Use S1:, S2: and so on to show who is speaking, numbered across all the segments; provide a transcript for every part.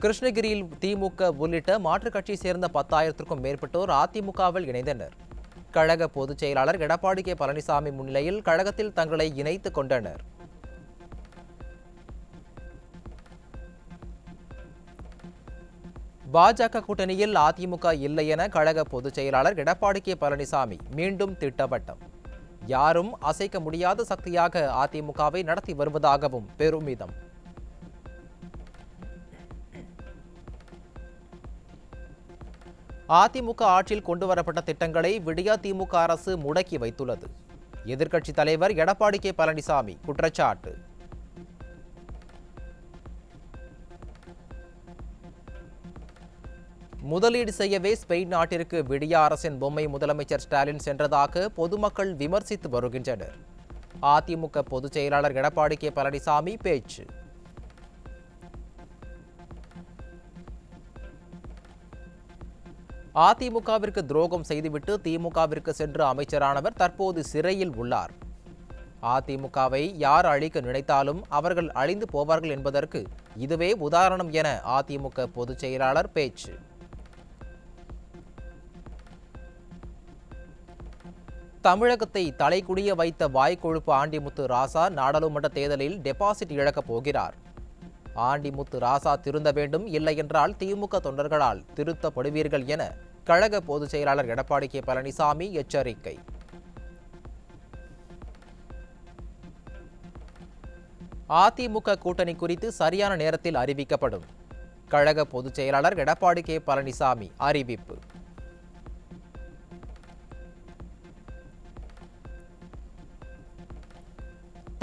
S1: கிருஷ்ணகிரியில் திமுக உள்ளிட்ட மாற்றுக் கட்சியை சேர்ந்த 10,000க்கும் மேற்பட்டோர் அதிமுகவில் இணைந்தனர். கழக பொதுச் செயலாளர் எடப்பாடி கே பழனிசாமி முன்னிலையில் கழகத்தில் தங்களை இணைத்துக் கொண்டனர். பாஜக கூட்டணியில் அதிமுக இல்லை என கழக பொதுச் செயலாளர் எடப்பாடி கே பழனிசாமி மீண்டும் திட்டவட்டம். யாரும் அசைக்க முடியாத சக்தியாக அதிமுகவை நடத்தி வருவதாகவும் பெருமிதம். அதிமுக ஆட்சியில் கொண்டுவரப்பட்ட திட்டங்களை விடியா திமுக அரசு முடக்கி வைத்துள்ளது. எதிர்க்கட்சித் தலைவர் எடப்பாடி கே பழனிசாமி குற்றச்சாட்டு. முதலீடு செய்யவே ஸ்பெயின் நாட்டிற்கு விடியா அரசின் பொம்மை முதலமைச்சர் ஸ்டாலின் சென்றதாக பொதுமக்கள் விமர்சித்து வருகின்றனர். அதிமுக பொதுச் செயலாளர் எடப்பாடி கே பழனிசாமி பேச்சு. அதிமுகவிற்கு துரோகம் செய்துவிட்டு திமுகவிற்கு சென்று அமைச்சரானவர் தற்போது சிறையில் உள்ளார். அதிமுகவை யார் அழிக்க நினைத்தாலும் அவர்கள் அழிந்து போவார்கள் என்பதற்கு இதுவே உதாரணம் என அதிமுக பொதுச் செயலாளர் பேச்சு. தமிழகத்தை தலைகுனிய வைத்த வாய்க்கொழுப்பு ஆண்டிமுத்து ராசா நாடாளுமன்ற தேர்தலில் டெபாசிட் இழக்கப் போகிறார். ஆண்டிமுத்து ராசா திருந்த வேண்டும், இல்லை என்றால் திமுக தொண்டர்களால் திருத்தப்படுவீர்கள் என கழக பொதுச் செயலாளர் எடப்பாடி கே பழனிசாமி எச்சரிக்கை. அதிமுக கூட்டணி குறித்து சரியான நேரத்தில் அறிவிக்கப்படும். கழக பொதுச் செயலாளர் எடப்பாடி கே பழனிசாமி அறிவிப்பு.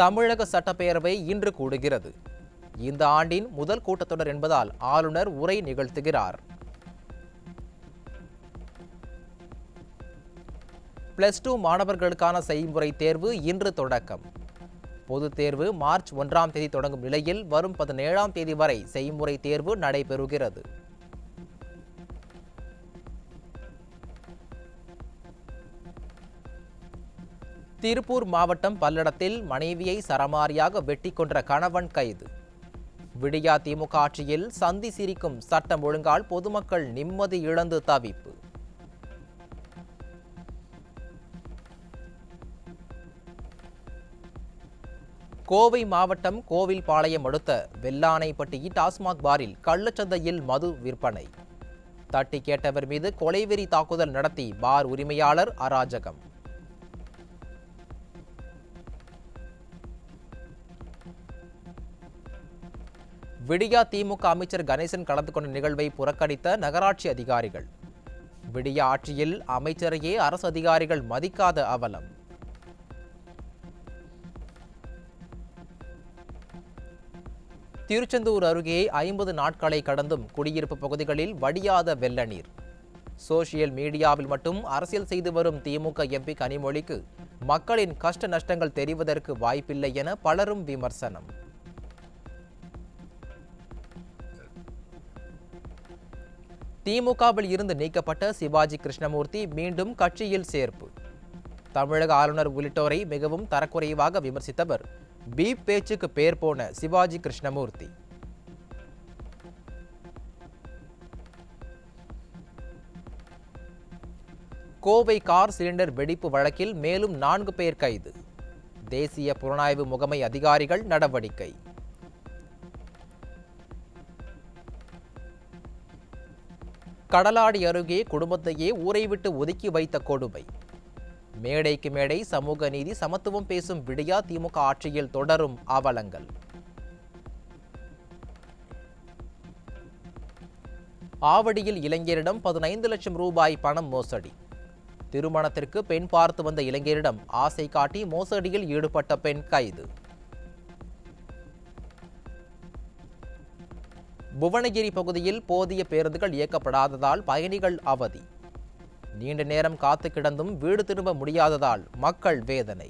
S1: தமிழக சட்டப்பேரவை இன்று கூடுகிறது. இந்த ஆண்டின் முதல் கூட்டத்தொடர் என்பதால் ஆளுநர் உரை நிகழ்த்துகிறார். +2 மாணவர்களுக்கான செய்முறை தேர்வு இன்று தொடக்கம். பொதுத் தேர்வு மார்ச் 1ஆம் தேதி தொடங்கும் நிலையில் வரும் 17ஆம் தேதி வரை செய்முறை தேர்வு நடைபெறுகிறது. திருப்பூர் மாவட்டம் பல்லடத்தில் மனைவியை சரமாரியாக வெட்டி கொன்ற கணவன் கைது. விடியா திமுக ஆட்சியில் சந்தி சிரிக்கும் சட்டம் ஒழுங்கால் பொதுமக்கள் நிம்மதி இழந்து தவிப்பு. கோவை மாவட்டம் கோவில்பாளையம் அடுத்த வெள்ளானைப்பட்டி டாஸ்மாக் பாரில் கள்ளச்சந்தையில் மது விற்பனை. தட்டி கேட்டவர் மீது கொலைவெறி தாக்குதல் நடத்தி பார் உரிமையாளர் அராஜகம். விடியா திமுக அமைச்சர் கணேசன் கலந்து கொண்ட நிகழ்வை புறக்கணித்த நகராட்சி அதிகாரிகள். விடியா ஆட்சியில் அமைச்சரையே அரசு அதிகாரிகள் மதிக்காத அவலம். திருச்செந்தூர் அருகே 50 நாட்களை கடந்தும் குடியிருப்பு பகுதிகளில் வடியாத வெள்ள நீர். சோசியல் மீடியாவில் மட்டும் அரசியல் செய்து வரும் திமுக எம்பி கனிமொழிக்கு மக்களின் கஷ்ட நஷ்டங்கள் தெரிவதற்கு வாய்ப்பில்லை என பலரும் விமர்சனம். திமுகவில் இருந்து நீக்கப்பட்ட சிவாஜி கிருஷ்ணமூர்த்தி மீண்டும் கட்சியில் சேர்ப்பு. தமிழக ஆளுநர் உள்ளிட்டோரை மிகவும் தரக்குறைவாக விமர்சித்தவர் பீப் பேச்சுக்கு பேர் போன சிவாஜி கிருஷ்ணமூர்த்தி. கோவை கார் சிலிண்டர் வெடிப்பு வழக்கில் மேலும் 4 பேர் கைது. தேசிய புலனாய்வு முகமை அதிகாரிகள் நடவடிக்கை. கடலாடி அருகே குடும்பத்தையே ஊரை விட்டு ஒதுக்கி வைத்த கொடுமை. மேடைக்கு மேடை சமூக நீதி சமத்துவம் பேசும் விடியா திமுக ஆட்சியில் தொடரும் அவலங்கள். ஆவடியில் இளைஞரிடம் 15 லட்சம் ரூபாய் பணம் மோசடி. திருமணத்திற்கு பெண் பார்த்து வந்த இளைஞரிடம் ஆசை காட்டி மோசடியில் ஈடுபட்ட பெண் கைது. புவனகிரி பகுதியில் போதிய பேருந்துகள் இயக்கப்படாததால் பயணிகள் அவதி. நீண்ட நேரம் காத்து கிடந்தும் வீடு திரும்ப முடியாததால் மக்கள் வேதனை.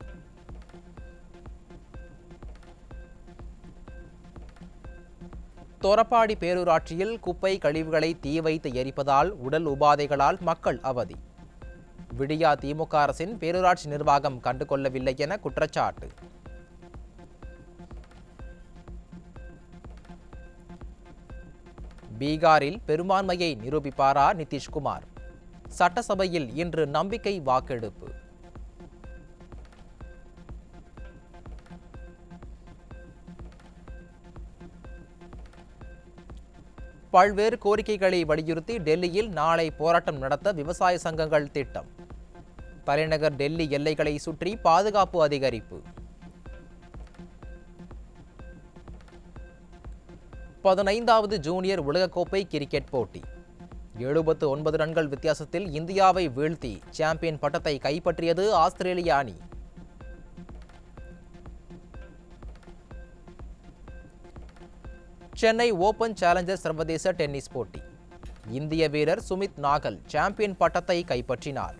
S1: தொரப்பாடி பேரூராட்சியில் குப்பை கழிவுகளை தீ வைத்து எரிப்பதால் உடல் உபாதைகளால் மக்கள் அவதி. விடியா திமுக அரசின் பேரூராட்சி நிர்வாகம் கண்டுகொள்ளவில்லை என குற்றச்சாட்டு. பீகாரில் பெரும்பான்மையை நிரூபிப்பாரா நிதிஷ்குமார்? சட்டசபையில் இன்று நம்பிக்கை வாக்கெடுப்பு. பல்வேறு கோரிக்கைகளை வலியுறுத்தி டெல்லியில் நாளை போராட்டம் நடத்த விவசாய சங்கங்கள் திட்டம். தலைநகர் டெல்லி எல்லைகளை சுற்றி பாதுகாப்பு அதிகரிப்பு. 15வது ஜூனியர் உலகக்கோப்பை கிரிக்கெட் போட்டி. 79 ரன்கள் வித்தியாசத்தில் இந்தியாவை வீழ்த்தி சாம்பியன் பட்டத்தை கைப்பற்றியது ஆஸ்திரேலிய அணி. சென்னை ஓபன் சேலஞ்சர் சர்வதேச டென்னிஸ் போட்டி. இந்திய வீரர் சுமித் நாகல் சாம்பியன் பட்டத்தை கைப்பற்றினார்.